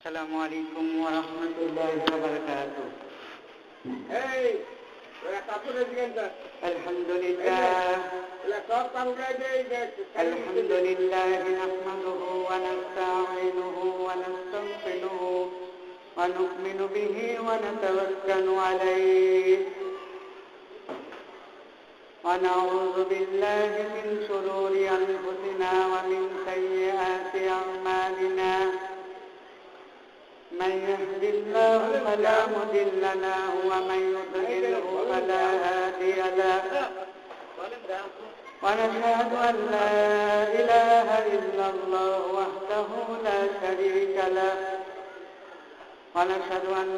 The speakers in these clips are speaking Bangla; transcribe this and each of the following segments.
السلام عليكم ورحمة الله وبركاته. الحمد لله نحمده ونستعينه ونستغفره ونؤمن به ونتوكل عليه ونعوذ بالله من شرور أنفسنا ومن سيئات أعمالنا. من يهد الله فلا مضل له ومن يضلله فلا هادي له. ونشهد أن لا إله إلا الله وحده لا شريك له. ونشهد أن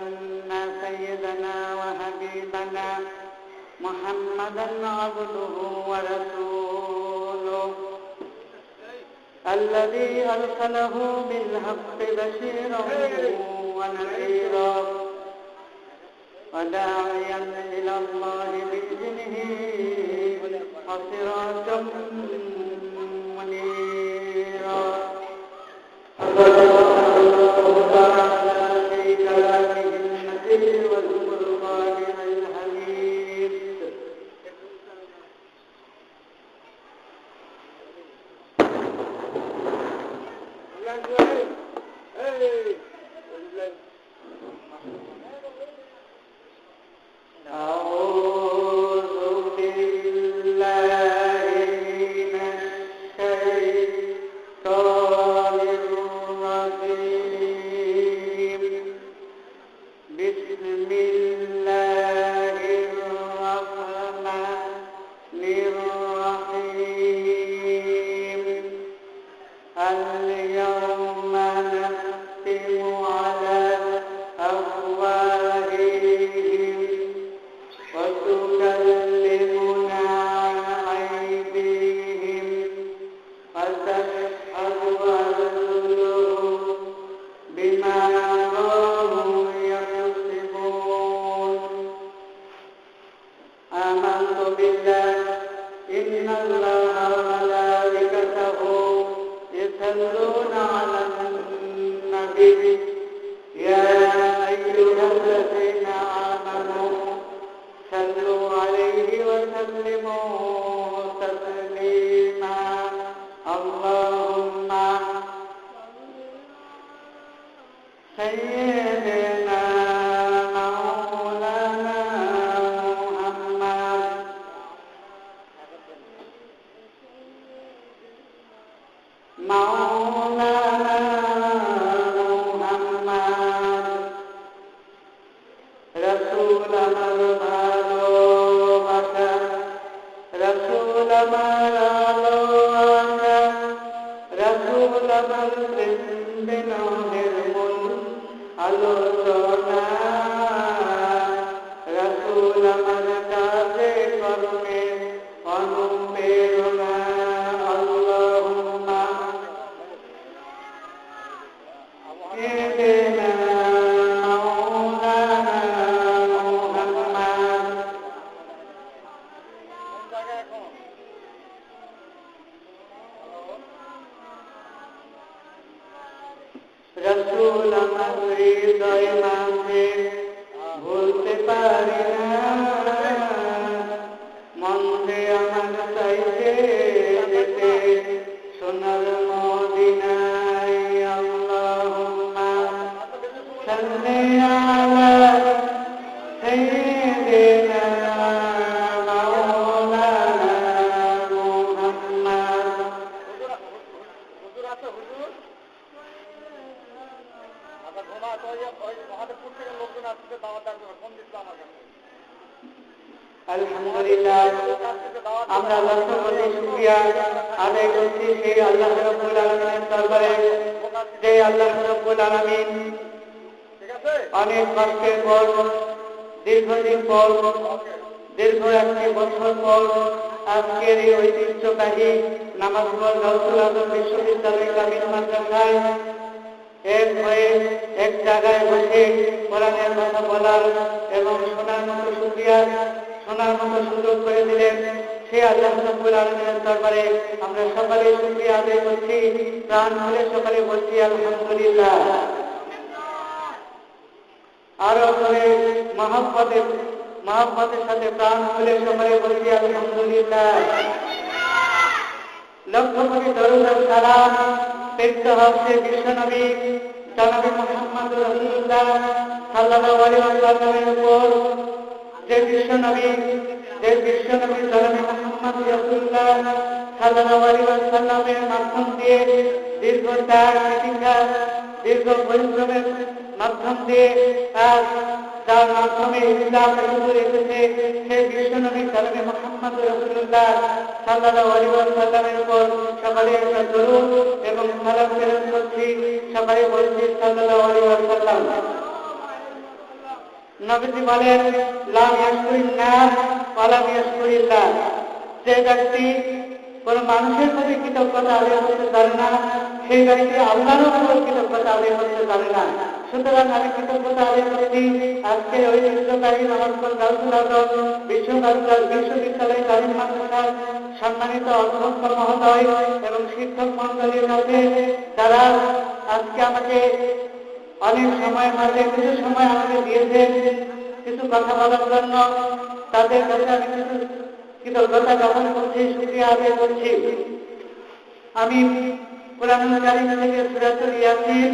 سيدنا وحبيبنا محمدا عبده ورسوله الذي أرسله بالحق بشيرا ونذيرا وداعيا إلى الله بإذنه وسراجا منيرا. الله تعالى في كلامه المتين والفرقان الحميد. রসুল আমার হৃদয় মাঝে ভুলতে পারি না, মন্দে আমার চাইতে যেতে সোনার মদিনায়। আল্লাহুম্মা সাল্লি আলা সাইয়্যিদিনা মাওলানা মুহাম্মদ। আলহামদুলিল্লাহ, আমরা আল্লাহর প্রতি শুকরিয়া আদায় করছি সেই আল্লাহ রাব্বুল আলামিনের দরবারে, যে আল্লাহ রাব্বুল আলামিন অনেক কষ্টের পর, দীর্ঘদিন পর, দীর্ঘ 1 বছর পর আজকের এই ঐতিহ্যবাহী নামাজগঞ্জ গাউসুল আজম বিশ্ববিদ্যালয় কামিল মাদ্রাসায় এক হয়ে এক জায়গায় বসে কোরআনের কথা বলার এবং শোনার মতো সুযোগ করে দিলেন সেই আল্লাহ রাব্বুল আলামিনের দরবারে আমরা সকলে শুকরিয়া আদায় করছি, প্রাণ খুলে সকলে বলছি আলহামদুলিল্লাহ। আরো করে মহব্বতের সাথে প্রাণ খুলে সবাই বলছি আলহামদুলিল্লাহ। লক্ষ কোটি দরুদ ও সালাম পেশ হচ্ছে বিশ্বনবী জনাবে মুহাম্মদ রাসূলুল্লাহ সাল্লাল্লাহু আলাইহি ওয়াসাল্লামের উপর, যে বিশ্বনবী জনাবে মুহাম্মদ রাসূলুল্লাহ সাল্লাল্লাহু আলাইহি ওয়াসাল্লামের মাধ্যম দিয়ে দীর্ঘ ত্যাগ প্রতীক্ষা, দীর্ঘ পরিশ্রমের মাধ্যম দিয়ে যার মাধ্যমে ইসলাম এসেছে, সেই বিশ্বনবী জনাবে মুহাম্মদ রাসূলুল্লাহ সাল্লাল্লাহু আলাইহি ওয়াসাল্লামের উপর সকালে একটা দরুদ এবং সালাম প্রেরণ করছি। সবাই বলছি সাল্লাল্লাহু আলাইহি ওয়াসাল্লাম। নবীজি বলেন, লা ইয়াশকুরিল্লাহ ওয়া লা ইয়াশকুরিল্লাহ। যে ব্যক্তি কোন মানুষের প্রতি কৃতজ্ঞতা আদায় করতে জানে না, সেই ব্যক্তি আল্লাহর উপর কৃতজ্ঞতা আদায় করতে জানে না। সুতরাং আমি কৃতজ্ঞতা আদায় করছি আজকে ঐতিহ্যবাহী নবাবগঞ্জ গাউসুল আজম বিশ্ববিদ্যালয় তালিম মাদ্রাসার সম্মানিত অধ্যক্ষ মহোদয় এবং শিক্ষক মণ্ডলীর কাছে, যারা আজকে আমাকে অনেক সময় মাঝে কিছু সময় আমাকে দিয়েছেন কিছু কথা বলার জন্য। তাদের কাছে আমি কিছু কৃতজ্ঞতা জ্ঞাপন করছি, শুকরিয়া আদায় করছি। আমি কুরআনুল কারীম থেকে সূরাতুল ইয়াসিন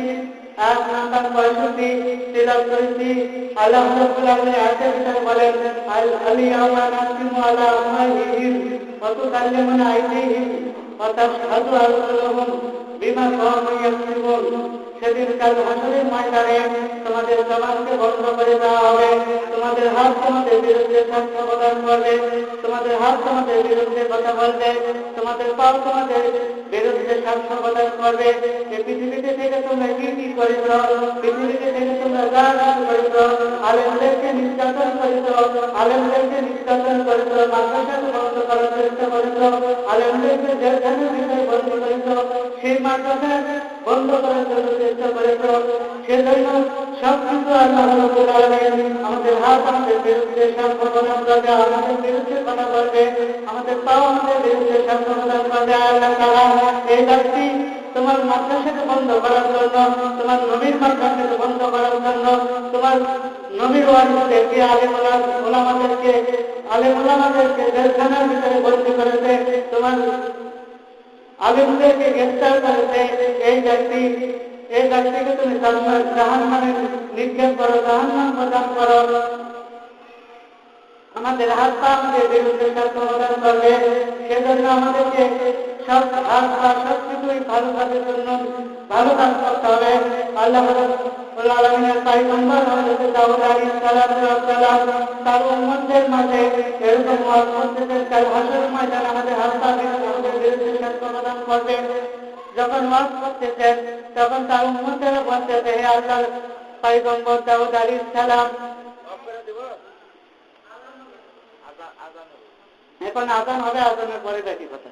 আয়াত নাম্বার 65 তেলাওয়াত করেছি। আল্লাহ রাব্বুল আলামিন আয়াতের ভিতরে বলেন, আল-ইয়াওমা নাখতিমু আলা আফওয়াহিহিম ওয়া তুকাল্লিমুনা আইদিহিম ওয়া তাশহাদু আরজুলুহুম বিমা কানু ইয়াকসিবুন। সেদিন কাল হাসরের ময়দানে তোমাদের জবানকে বন্ধ করে দেওয়া হবে, তোমাদের হাত তোমাদের বিরুদ্ধে সাক্ষ্য প্রদান করবে, তোমাদের হাত তোমাদের বিরুদ্ধে কথা বলবে, তোমাদের পা তোমাদের বিরুদ্ধে সাক্ষ্য প্রদান করবে। এই পৃথিবীতে থেকে তোমরা কি কি করেছ, পৃথিবীতে থেকে তোমরা যা কিছু করেছ, আলেমদেরকে নির্যাতন করেছ, মাদ্রাসাকে বন্ধ করার চেষ্টা করেছ, আলেমদেরকে জেলখানার ভিতরে বন্দী করেছ, সেই মাদ্রাসা বন্ধ করার জন্য চেষ্টা করেছ। সেজন্য সব কিছু আল্লাহ রাব্বুল আলামিন আমাদের হাত আমাদের বিরুদ্ধে সাক্ষ্য প্রদান করবে, আমাদের বিরুদ্ধে কথা বলবে, আমাদের পা আমাদের বিরুদ্ধে সাক্ষ্য প্রদান করবে। আল্লাহ তাআলা এই ব্যক্তি তোমার মাদ্রাসাকে বন্ধ করার জন্য, তোমার নবীর মাদ্রাসাকে বন্ধ করার জন্য, তোমার নবীর ওয়ারিসদেরকে আলেম ওলামাদেরকে জেলখানার ভিতরে বন্দী করেছে, তোমার আলেমদেরকে গ্রেফতার করেছে। এই ব্যক্তিকে তুমি জাহান্নামে নিক্ষেপ করো, জাহান্নাম প্রদান করো। আমাদের হাত পা আমাদের বিরুদ্ধে সাক্ষ্য প্রদান করবে। সেজন্য আমাদেরকে সব হাত পা সব কিছুই ভালো কাজের জন্য ভালো কাজ করতে হবে। আল্লাহ রাব্বুল আলামিনের পয়গম্বর হযরত দাউদ আলাইহিস সালাম তার উম্মতদের মাঝে এরকম ওয়াজ করতেছেন, কাল হাসরের ময়দানে আমাদের হাত পা আমাদের বিরুদ্ধে সাক্ষ্য প্রদান করবে। যখন ওয়াজ করতেছেন তখন তার উম্মতেরা বলতেছে, হে আল্লাহর পয়গম্বর দাউদ আলাইহিস সালাম, এখন আযান হবে, আযানের পরে বাকি কথা।